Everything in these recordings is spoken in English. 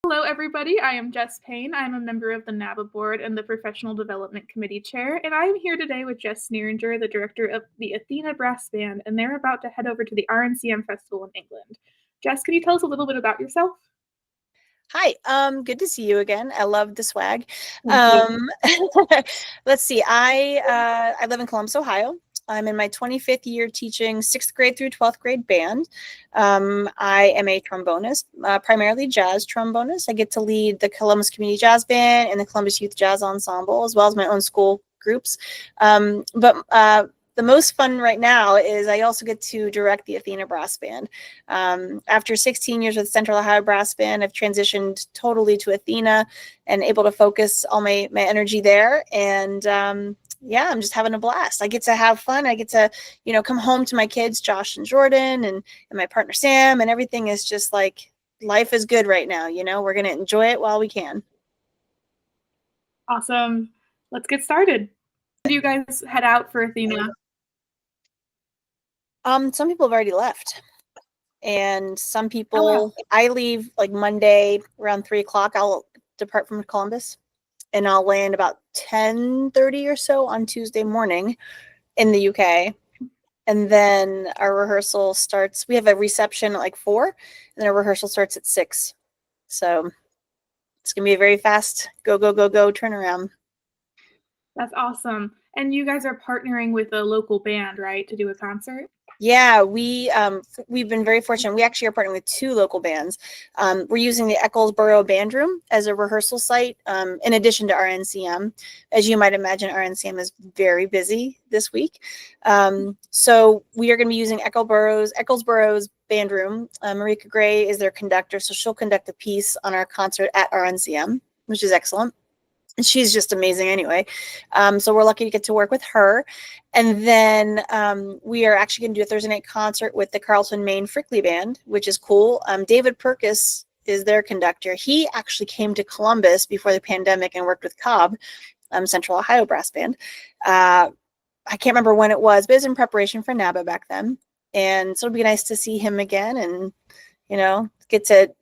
Hello, everybody. I am Jess Payne. I'm a member of the NABBA board and the Professional Development Committee chair, and I'm here today with Jessica Sneeringer, the director of the Athena Brass Band, and they're about to head over to the RNCM Festival in England. Jess, can you tell us a little bit about yourself? Hi, good to see you again. I love the swag. Thank Let's see. I live in Columbus, Ohio. I'm in my 25th year teaching 6th grade through 12th grade band. I am a trombonist, primarily jazz trombonist. I get to lead the Columbus Community Jazz Band and the Columbus Youth Jazz Ensemble, as well as my own school groups. But the most fun right now is I also get to direct the Athena Brass Band. After 16 years with Central Ohio Brass Band, I've transitioned totally to Athena and able to focus all my energy there. And yeah, I'm just having a blast. I get to have fun. I get to, come home to my kids, Josh and Jordan, and my partner Sam, and everything is just like, life is good right now. We're going to enjoy it while we can. Awesome. Let's get started. When do you guys head out for Athena? Some people have already left. And some people, I leave like Monday around 3:00. I'll depart from Columbus and I'll land about 10:30 or so on Tuesday morning in the UK. And then our rehearsal starts. We have a reception at like 4:00, and then our rehearsal starts at 6:00. So it's going to be a very fast go turnaround. That's awesome. And you guys are partnering with a local band, right, to do a concert? Yeah, we've been very fortunate. We actually are partnering with 2 local bands. We're using the Ecclesboro Band Room as a rehearsal site, in addition to RNCM. As you might imagine, RNCM is very busy this week. So we are going to be using Ecclesboro's Band Room. Marika Gray is their conductor, so she'll conduct a piece on our concert at RNCM, which is excellent. She's just amazing anyway. So we're lucky to get to work with her. And then we are actually going to do a Thursday night concert with the Carlton, Maine Frickley Band, which is cool. David Perkis is their conductor. He actually came to Columbus before the pandemic and worked with Cobb, Central Ohio Brass Band. I can't remember when it was, but it was in preparation for NABBA back then. And so it'll be nice to see him again and,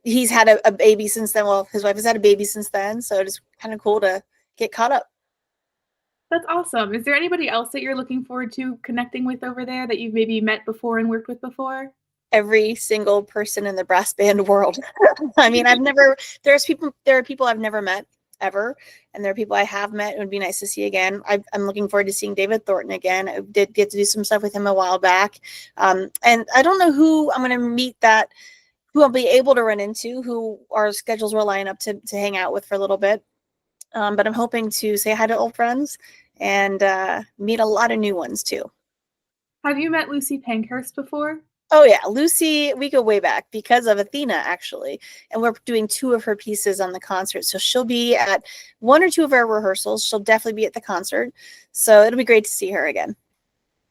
he's had a baby since then. Well, his wife has had a baby since then. So it's kind of cool to get caught up. That's awesome. Is there anybody else that you're looking forward to connecting with over there that you've maybe met before and worked with before? Every single person in the brass band world. I mean, there are people I've never met ever. And there are people I have met. It would be nice to see again. I'm looking forward to seeing David Thornton again. I did get to do some stuff with him a while back. And I don't know who I'm going to meet who I'll be able to run into, who our schedules will line up to hang out with for a little bit. But I'm hoping to say hi to old friends and meet a lot of new ones too. Have you met Lucy Pankhurst before? Oh yeah, Lucy, we go way back because of Athena actually. And we're doing 2 of her pieces on the concert. So she'll be at 1 or 2 of our rehearsals. She'll definitely be at the concert. So it'll be great to see her again.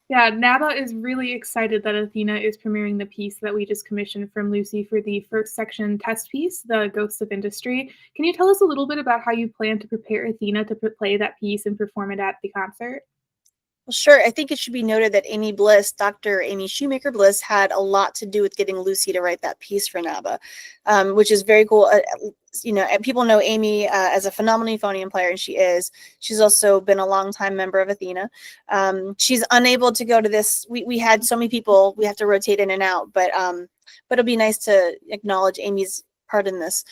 Yeah, NABBA is really excited that Athena is premiering the piece that we just commissioned from Lucy for the first section test piece, The Ghosts of Industry. Can you tell us a little bit about how you plan to prepare Athena to play that piece and perform it at the concert? Well, sure. I think it should be noted that Amy Bliss, Dr. Amy Shoemaker Bliss, had a lot to do with getting Lucy to write that piece for NABBA, which is very cool. People know Amy as a phenomenal euphonium player, and she is. She's also been a longtime member of Athena. She's unable to go to this. We had so many people. We have to rotate in and out, but it'll be nice to acknowledge Amy's part in this.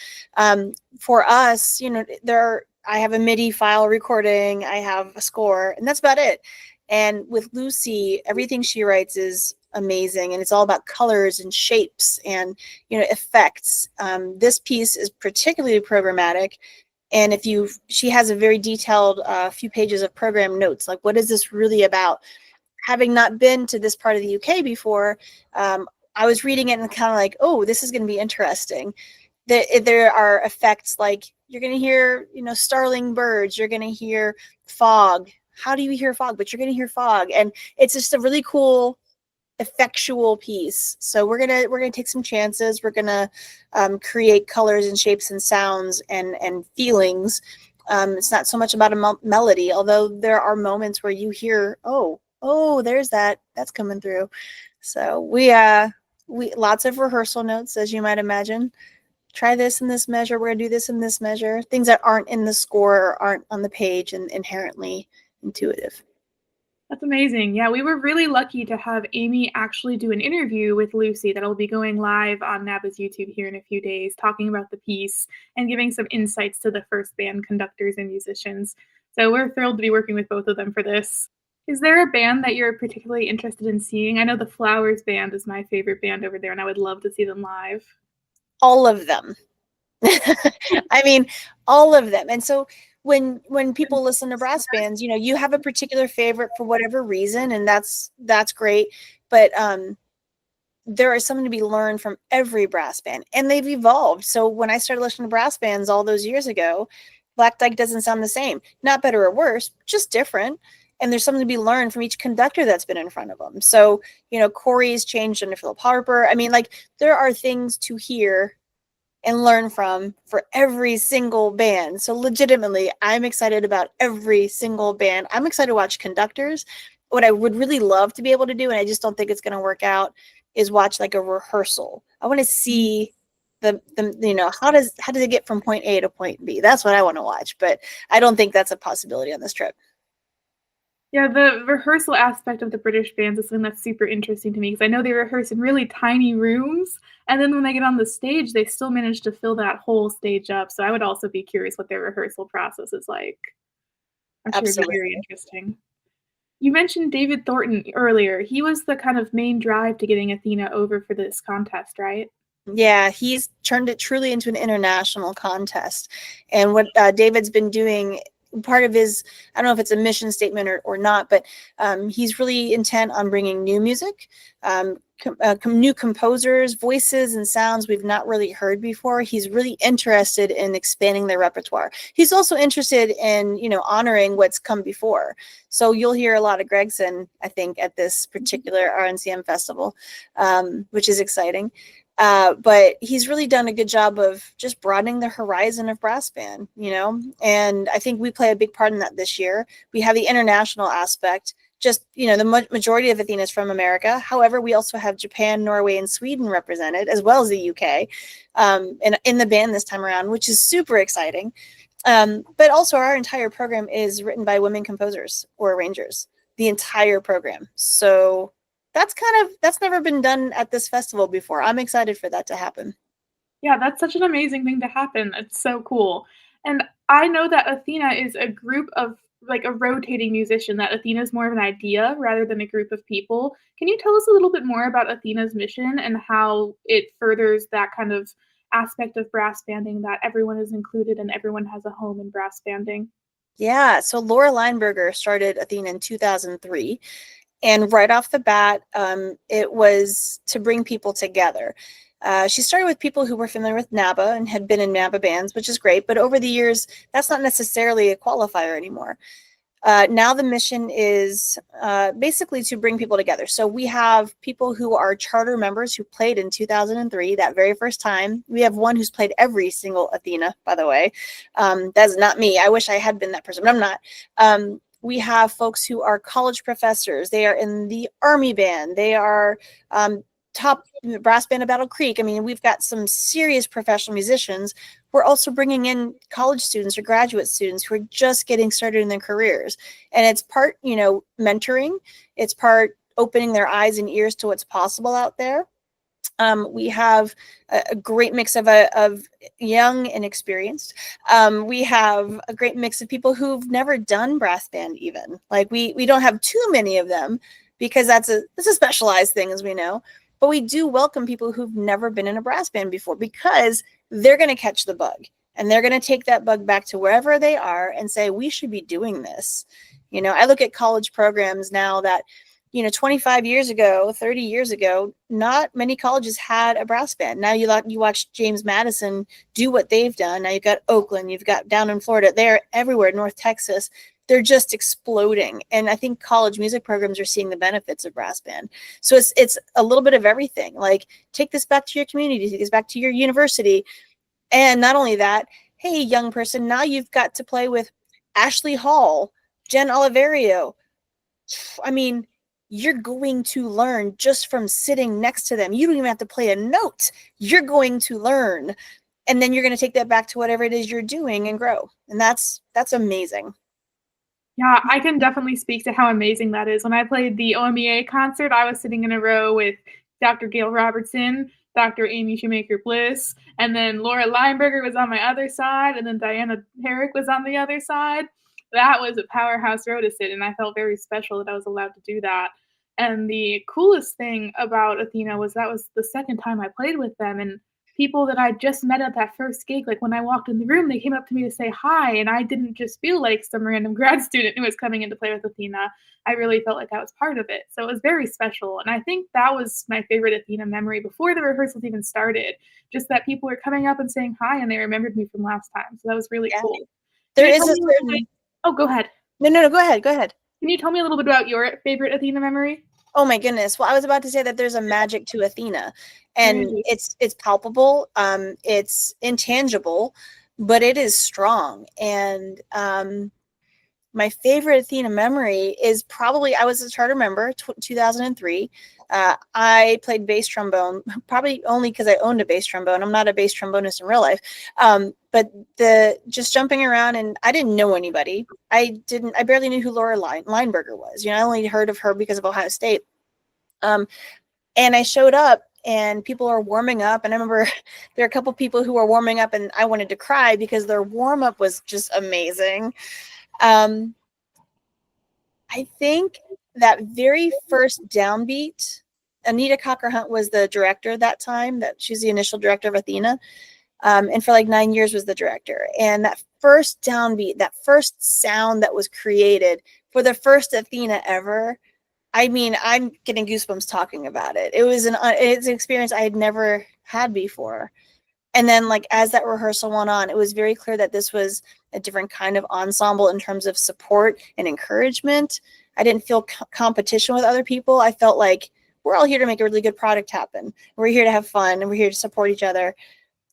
For us, I have a MIDI file recording. I have a score, and that's about it. And with Lucy, everything she writes is amazing, and it's all about colors and shapes and effects. This piece is particularly programmatic, and she has a very detailed few pages of program notes, like what is this really about? Having not been to this part of the UK before, I was reading it and kind of like, oh, this is going to be interesting. There are effects like you're going to hear, starling birds. You're going to hear fog. How do you hear fog? But you're going to hear fog, and it's just a really cool, effectual piece. So we're gonna take some chances. We're gonna create colors and shapes and sounds and feelings. It's not so much about a melody, although there are moments where you hear, oh, there's that's coming through. So we lots of rehearsal notes, as you might imagine. try this in this measure, we're gonna do this in this measure, things that aren't in the score or aren't on the page and inherently intuitive. That's amazing. Yeah, we were really lucky to have Amy actually do an interview with Lucy that'll be going live on NABBA's YouTube here in a few days, talking about the piece and giving some insights to the first band conductors and musicians. So we're thrilled to be working with both of them for this. Is there a band that you're particularly interested in seeing? I know the Flowers Band is my favorite band over there, and I would love to see them live. All of them. I mean, all of them. And so when people listen to brass bands, you know, you have a particular favorite for whatever reason, and that's great. But there is something to be learned from every brass band, and they've evolved. So when I started listening to brass bands all those years ago, Black Dyke doesn't sound the same. Not better or worse, just different. And there's something to be learned from each conductor that's been in front of them. So, you know, Corey's changed under Philip Harper. I mean, like, there are things to hear and learn from for every single band. So legitimately, I'm excited about every single band. I'm excited to watch conductors. What I would really love to be able to do, and I just don't think it's going to work out, is watch like a rehearsal. I want to see the you know, how does it get from point A to point B? That's what I want to watch, but I don't think that's a possibility on this trip. Yeah, the rehearsal aspect of the British bands is something that's super interesting to me because I know they rehearse in really tiny rooms, and then when they get on the stage, they still manage to fill that whole stage up. So I would also be curious what their rehearsal process is like. I'm sure it'd be very Absolutely. interesting. You mentioned David Thornton earlier. He was the kind of main drive to getting Athena over for this contest, right? Yeah, he's turned it truly into an international contest. And what David's been doing, part of his, I don't know if it's a mission statement or not, but he's really intent on bringing new music, new composers, voices and sounds we've not really heard before. He's really interested in expanding their repertoire. He's also interested in, you know, honoring what's come before. So you'll hear a lot of Gregson, I think, at this particular RNCM festival, which is exciting. But he's really done a good job of just broadening the horizon of brass band, you know, and I think we play a big part in that this year. We have the international aspect, just, you know, the majority of Athena is from America. However, we also have Japan, Norway, and Sweden represented, as well as the UK, in the band this time around, which is super exciting. But also our entire program is written by women composers or arrangers, the entire program. So that's never been done at this festival before. I'm excited for that to happen. Yeah, that's such an amazing thing to happen. It's so cool. And I know that Athena is a group of like a rotating musician, that Athena is more of an idea rather than a group of people. Can you tell us a little bit more about Athena's mission and how it furthers that kind of aspect of brass banding that everyone is included and everyone has a home in brass banding? Yeah, so Laura Lineberger started Athena in 2003. And right off the bat, it was to bring people together. She started with people who were familiar with NABBA and had been in NABBA bands, which is great. But over the years, that's not necessarily a qualifier anymore. Now the mission is basically to bring people together. So we have people who are charter members who played in 2003, that very first time. We have one who's played every single Athena, by the way. That's not me. I wish I had been that person, but I'm not. We have folks who are college professors. They are in the Army band. They are top brass band of Battle Creek. I mean, we've got some serious professional musicians. We're also bringing in college students or graduate students who are just getting started in their careers. And it's part, you know, mentoring. It's part opening their eyes and ears to what's possible out there. We have a great mix of young and experienced. We have a great mix of people who've never done brass band even. Like we don't have too many of them because it's a specialized thing, as we know. But we do welcome people who've never been in a brass band before because they're going to catch the bug and they're going to take that bug back to wherever they are and say, we should be doing this. You know, I look at college programs now that, you know, 25 years ago, 30 years ago, not many colleges had a brass band. Now you watch James Madison do what they've done. Now you've got Oakland, you've got down in Florida, they're everywhere, North Texas. They're just exploding. And I think college music programs are seeing the benefits of brass band. So it's a little bit of everything. Like, take this back to your community, take this back to your university. And not only that, hey, young person, now you've got to play with Ashley Hall, Jen Oliverio. I mean, you're going to learn just from sitting next to them. You don't even have to play a note. You're going to learn. and then you're going to take that back to whatever it is you're doing and grow. And that's amazing. Yeah, I can definitely speak to how amazing that is. When I played the OMEA concert, I was sitting in a row with Dr. Gail Robertson, Dr. Amy Shoemaker Bliss, and then Laura Lineberger was on my other side, and then Diana Herrick was on the other side. That was a powerhouse row to sit in. I felt very special that I was allowed to do that. And the coolest thing about Athena was that was the second time I played with them, and people that I just met at that first gig, like when I walked in the room, they came up to me to say hi, and I didn't just feel like some random grad student who was coming in to play with Athena. I really felt like I was part of it. So it was very special. And I think that was my favorite Athena memory before the rehearsals even started. Just that people were coming up and saying hi and they remembered me from last time. So that was really cool. There is a certain... Oh, go ahead. No, go ahead. Go ahead. Can you tell me a little bit about your favorite Athena memory? Oh my goodness. Well, I was about to say that there's a magic to Athena, and it's palpable. It's intangible, but it is strong. And my favorite Athena memory is probably, I was a charter member, 2003. I played bass trombone, probably only because I owned a bass trombone. I'm not a bass trombonist in real life. But just jumping around, and I didn't know anybody. I barely knew who Laura Lineberger was. I only heard of her because of Ohio State. And I showed up and people are warming up. And I remember there are a couple people who were warming up and I wanted to cry because their warm up was just amazing. I think that very first downbeat, Anita Cocker-Hunt was the director that time. That she's the initial director of Athena, and for like 9 years was the director. And that first downbeat, that first sound that was created for the first Athena ever, I mean, I'm getting goosebumps talking about it. It's an experience I had never had before. And then, like, as that rehearsal went on, it was very clear that this was a different kind of ensemble in terms of support and encouragement. I didn't feel competition with other people. I felt like we're all here to make a really good product happen. We're here to have fun, and we're here to support each other.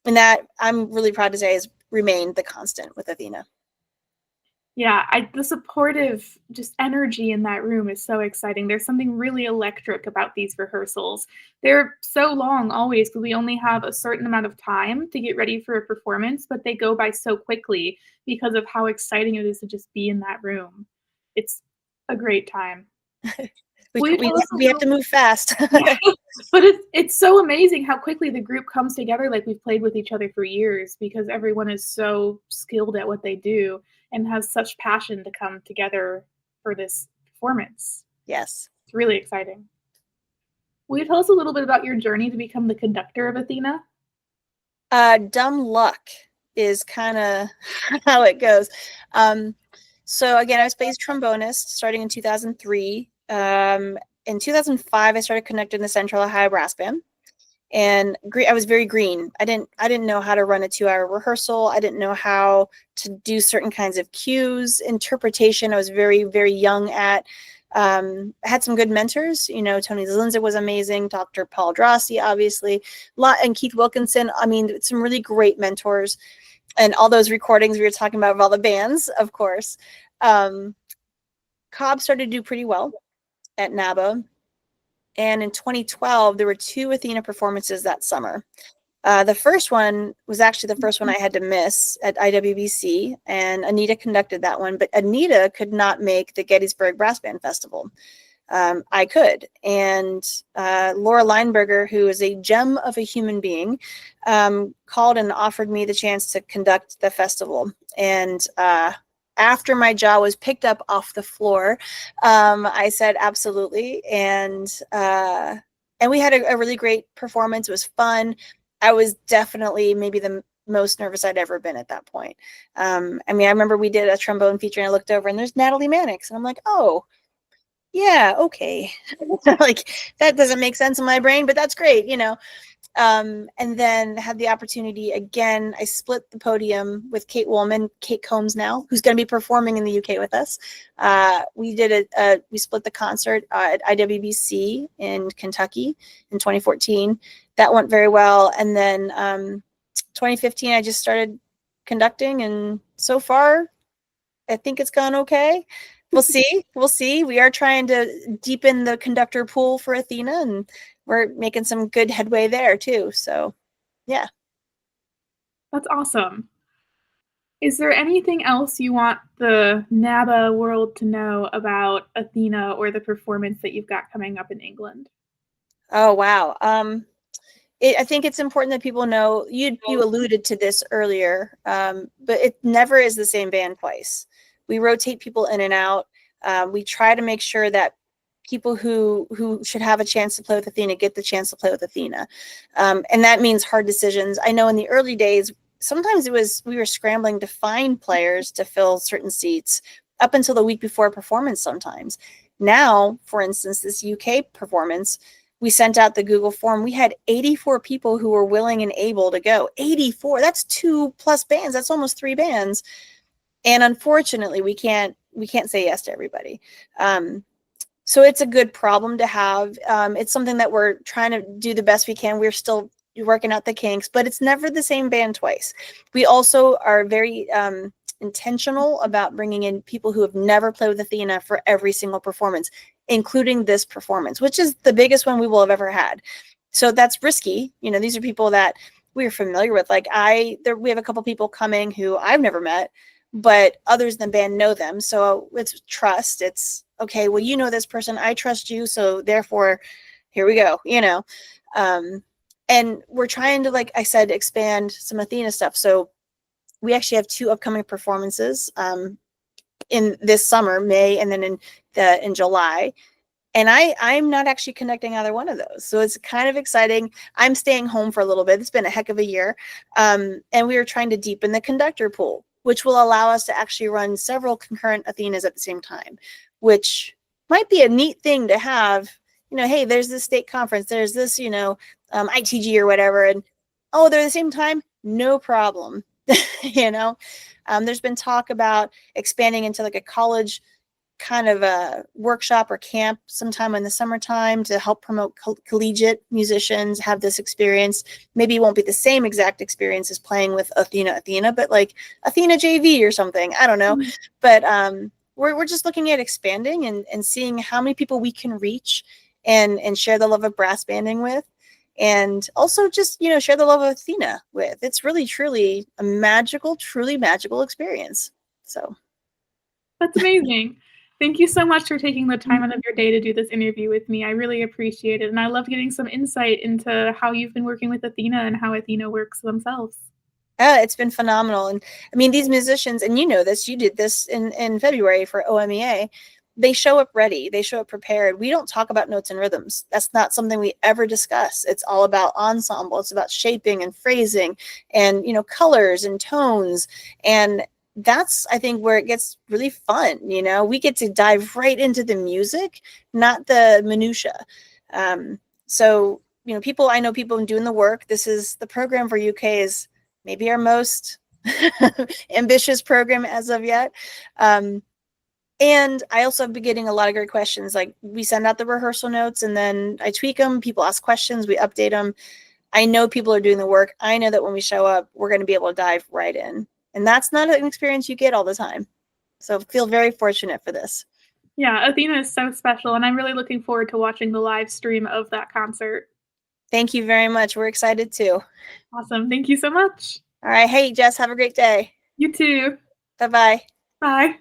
And that, I'm really proud to say, has remained the constant with Athena. Yeah, the supportive just energy in that room is so exciting. There's something really electric about these rehearsals. They're so long always because we only have a certain amount of time to get ready for a performance, but they go by so quickly because of how exciting it is to just be in that room. It's a great time. We have to move fast. Yeah. But it's so amazing how quickly the group comes together. Like, we've played with each other for years because everyone is so skilled at what they do and has such passion to come together for this performance. Yes. It's really exciting. Will you tell us a little bit about your journey to become the conductor of Athena? Dumb luck is kind of how it goes. So again, I was bass trombonist starting in 2003. In 2005, I started conducting the Central Ohio Brass Band, and I was very green. I didn't know how to run a 2-hour rehearsal. I didn't know how to do certain kinds of cues, interpretation. I was very, very young at. I had some good mentors. Tony Zelinzik was amazing. Dr. Paul Drossi, obviously, and Keith Wilkinson. I mean, some really great mentors, and all those recordings we were talking about of all the bands, of course. Cobb started to do pretty well at NABBA. And in 2012, there were 2 Athena performances that summer. The first one was actually the first one I had to miss at IWBC, and Anita conducted that one. But Anita could not make the Gettysburg Brass Band Festival. I could. And Laura Lineberger, who is a gem of a human being, called and offered me the chance to conduct the festival. And after my jaw was picked up off the floor, I said absolutely, and we had a really great performance. It was fun. I was definitely maybe the most nervous I'd ever been at that point. I mean, I remember we did a trombone feature, and I looked over, and there's Natalie Mannix, and I'm like, oh, yeah, okay. Like, that doesn't make sense in my brain, but that's great, And then had the opportunity again. I split the podium with Kate Woolman, Kate Combs now, who's going to be performing in the UK with us. We split the concert at IWBC in Kentucky in 2014. That went very well. And then 2015, I just started conducting, and so far, I think it's gone okay. We'll see. We'll see. We are trying to deepen the conductor pool for Athena, and we're making some good headway there too. So, yeah. That's awesome. Is there anything else you want the NABBA world to know about Athena or the performance that you've got coming up in England? Oh, wow. I think it's important that people know, you alluded to this earlier, but it never is the same band twice. We rotate people in and out. We try to make sure that people who should have a chance to play with Athena get the chance to play with Athena. And that means hard decisions. I know in the early days, sometimes we were scrambling to find players to fill certain seats up until the week before a performance sometimes. Now, for instance, this UK performance, we sent out the Google form. We had 84 people who were willing and able to go. 84, that's 2+ bands. That's almost 3 bands. And unfortunately, we can't say yes to everybody. So it's a good problem to have. It's something that we're trying to do the best we can. We're still working out the kinks, but it's never the same band twice. We also are very intentional about bringing in people who have never played with Athena for every single performance, including this performance, which is the biggest one we will have ever had. So that's risky. You know, these are people that we're familiar with. Like we have a couple people coming who I've never met, but others in the band know them. So it's trust. It's okay, well, you know this person, I trust you, so therefore, here we go, you know. And we're trying to, like I said, expand some Athena stuff. So we actually have 2 upcoming performances in this summer, May, and then in July. And I'm not actually connecting either one of those. So it's kind of exciting. I'm staying home for a little bit. It's been a heck of a year. And we are trying to deepen the conductor pool, which will allow us to actually run several concurrent Athenas at the same time, which might be a neat thing to have. You know, hey, there's this state conference, there's this, you know, ITG or whatever, and oh, they're at the same time, no problem. You know, there's been talk about expanding into like a college kind of a workshop or camp sometime in the summertime to help promote collegiate musicians have this experience. Maybe it won't be the same exact experience as playing with Athena, but like Athena JV or something. I don't know. Mm-hmm. But we're just looking at expanding and seeing how many people we can reach and share the love of brass banding with. And also just, you know, share the love of Athena with. It's really, truly a truly magical experience. So. That's amazing. Thank you so much for taking the time out of your day to do this interview with me. I really appreciate it. And I loved getting some insight into how you've been working with Athena and how Athena works themselves. It's been phenomenal. And I mean, these musicians, and you know this, you did this in February for OMEA, they show up ready. They show up prepared. We don't talk about notes and rhythms. That's not something we ever discuss. It's all about ensemble. It's about shaping and phrasing and, you know, colors and tones. And that's, I think, where it gets really fun. You know, we get to dive right into the music, not the minutia. So, you know, I know people doing the work. This is the program for UK is maybe our most ambitious program as of yet. And I also have been getting a lot of great questions. Like, we send out the rehearsal notes and then I tweak them. People ask questions, we update them. I know people are doing the work. I know that when we show up, we're going to be able to dive right in. And that's not an experience you get all the time. So feel very fortunate for this. Yeah, Athena is so special, and I'm really looking forward to watching the live stream of that concert. Thank you very much. We're excited too. Awesome. Thank you so much. All right. Hey, Jess, have a great day. You too. Bye-bye. Bye.